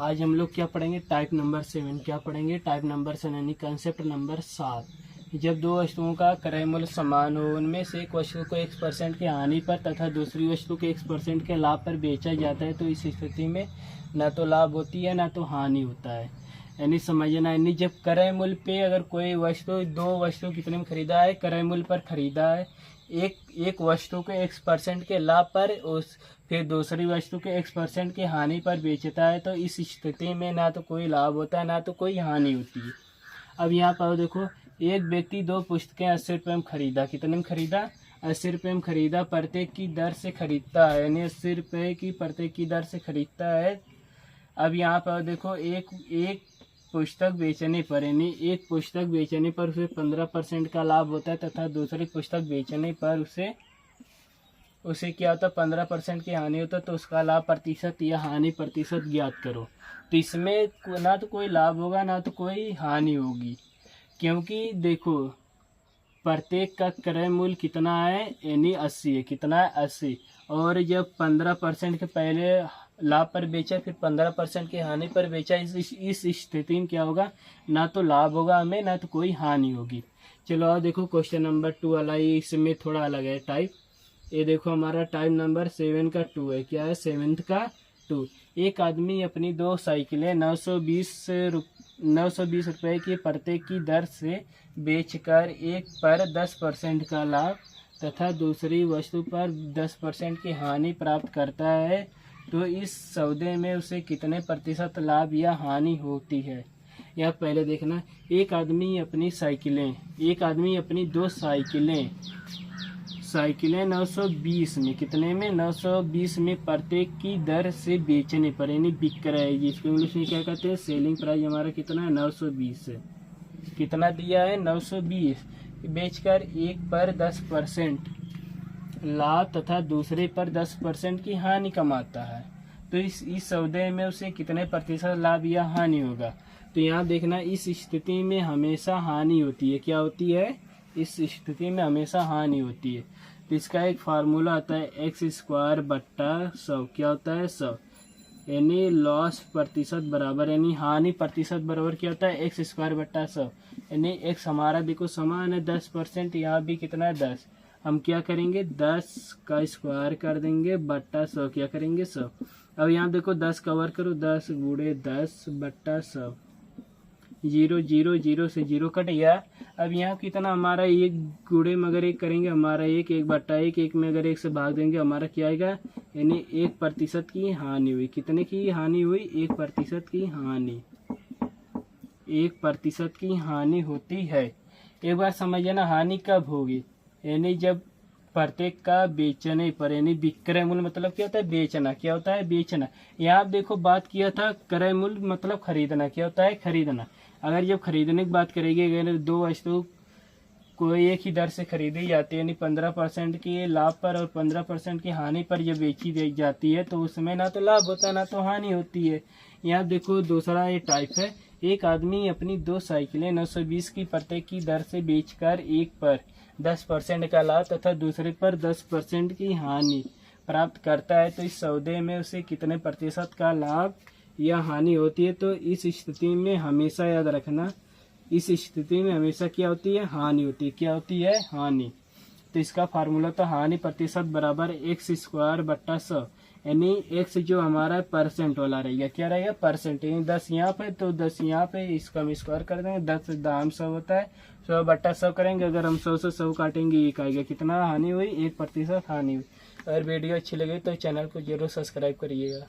आज हम लोग क्या पढ़ेंगे? Type number 7। क्या पढ़ेंगे? टाइप नंबर 7 यानी कंसेप्ट नंबर 7। जब दो वस्तुओं का क्रय मूल्य समान हो, उनमें से एक वस्तु को X% की हानि पर तथा दूसरी वस्तु को X% के लाभ पर बेचा जाता है, तो इस स्थिति में ना तो लाभ होती है ना तो हानि होता है। यानी समझना, यानी जब क्रय मूल्य पे अगर कोई वस्तु, दो वस्तु कितने में खरीदा है? क्रय मूल्य पर खरीदा है, एक वस्तु के X% के लाभ पर, उस फिर दूसरी वस्तु के X% की हानि पर बेचता है, तो इस स्थिति में ना तो कोई लाभ होता है ना तो कोई हानि होती है। अब यहाँ पर देखो, एक व्यक्ति दो पुस्तकें 80 रुपये में खरीदा। कितने में खरीदा? 80 रुपये में खरीदा। प्रत्येक की दर से खरीदता है, यानी 80 रुपये की प्रत्येक की दर से खरीदता है। अब यहाँ पर देखो, एक पुस्तक बेचने पर, यानी एक पुस्तक बेचने पर उसे 15% का लाभ होता है तथा दूसरी पुस्तक बेचने पर उसे क्या होता है? 15% की हानि होता है। तो उसका लाभ प्रतिशत या हानि प्रतिशत ज्ञात करो। तो इसमें ना तो कोई लाभ होगा ना तो कोई हानि होगी, क्योंकि देखो प्रत्येक का क्रय मूल्य कितना है? यानी 80 है। कितना है? 80। और जब 15% के पहले लाभ पर बेचा, फिर 15% की हानि पर बेचा, इस स्थिति में क्या होगा? ना तो लाभ होगा हमें ना तो कोई हानि होगी। चलो और देखो क्वेश्चन नंबर 2 वाला, ये इसमें थोड़ा अलग है टाइप। ये देखो हमारा टाइप नंबर 7 का 2 है। क्या है? 7th का 2। एक आदमी अपनी दो साइकिलें 920 रुपये की प्रत्येक की दर से बेचकर एक पर 10% का लाभ तथा दूसरी वस्तु पर 10% की हानि प्राप्त करता है, तो इस सौदे में उसे कितने प्रतिशत लाभ या हानि होती है? यह पहले देखना। एक आदमी अपनी दो साइकिलें 920 में, कितने में? 920 में प्रत्येक की दर से बेचने पर, यानी विक्रय, जिसको इंग्लिश में क्या कहते हैं? सेलिंग प्राइस हमारा कितना है? 920 है। कितना दिया है? 920। बेचकर एक पर 10% लाभ तथा दूसरे पर 10% की हानि कमाता है, तो इस सौदे में उसे कितने प्रतिशत लाभ या हानि होगा? तो यहाँ देखना, इस स्थिति में हमेशा हानि होती है। क्या होती है? इस स्थिति में हमेशा हानि होती है। तो इसका एक फार्मूला आता है x² बट्टा 100। क्या होता है? 100। यानी लॉस प्रतिशत बराबर, यानी हानि प्रतिशत बराबर क्या होता है? x² बट्टा 100। यानी x हमारा देखो समान है 10%, यहाँ भी कितना है? 10। हम क्या करेंगे? 10 का स्क्वायर कर देंगे बट्टा 100। क्या करेंगे? 100। अब यहाँ देखो 10 कवर करो, 10 गुणे 10 बट्टा 100। 0 0 0 से 0 कट गया। अब यहाँ कितना हमारा? एक गुणे में अगर एक करेंगे हमारा एक बट्टा एक में अगर एक से भाग देंगे हमारा क्या आएगा? यानी 1% की हानि हुई। कितने की हानि हुई? 1% की हानि। 1% की हानि होती है। एक बार समझिए ना, हानि कब होगी? यानी जब प्रत्येक का बेचने पर, यानी विक्रय मूल्य मतलब क्या होता है? बेचना। क्या होता है? बेचना। यहाँ आप देखो बात किया था क्रय मूल्य मतलब खरीदना। क्या होता है? खरीदना। अगर जब खरीदने की बात करेंगे, अगर दो वस्तु कोई एक ही दर से खरीदी जाती है, यानी 15% के लाभ पर और 15% की हानि पर जब बेची जाती है, तो उसमें ना तो लाभ होता है ना तो हानि होती है। यहाँ देखो दूसरा ये टाइप है। एक आदमी अपनी दो साइकिलें 920 की प्रत्येक की दर से बेचकर एक पर 10% का लाभ तथा दूसरे पर 10% की हानि प्राप्त करता है, तो इस सौदे में उसे कितने प्रतिशत का लाभ या हानि होती है? तो इस स्थिति में हमेशा याद रखना, इस स्थिति में हमेशा क्या होती है? हानि होती है। क्या होती है? हानि। तो इसका फार्मूला तो हानि प्रतिशत बराबर x² बट्टा 100, यानी x जो हमारा परसेंट वाला रहेगा। क्या रहेगा? परसेंट। यानी 10 यहाँ पे तो 10 यहाँ पे, इसका हम स्क्वायर कर देंगे। 10 दाम 100 होता है, 100 बट्टा 100 करेंगे। अगर हम 100 से 100 काटेंगे, एक आएगा। कितना हानि हुई? 1% हानि हुई। अगर वीडियो अच्छी लगी तो चैनल को जरूर सब्सक्राइब करिएगा।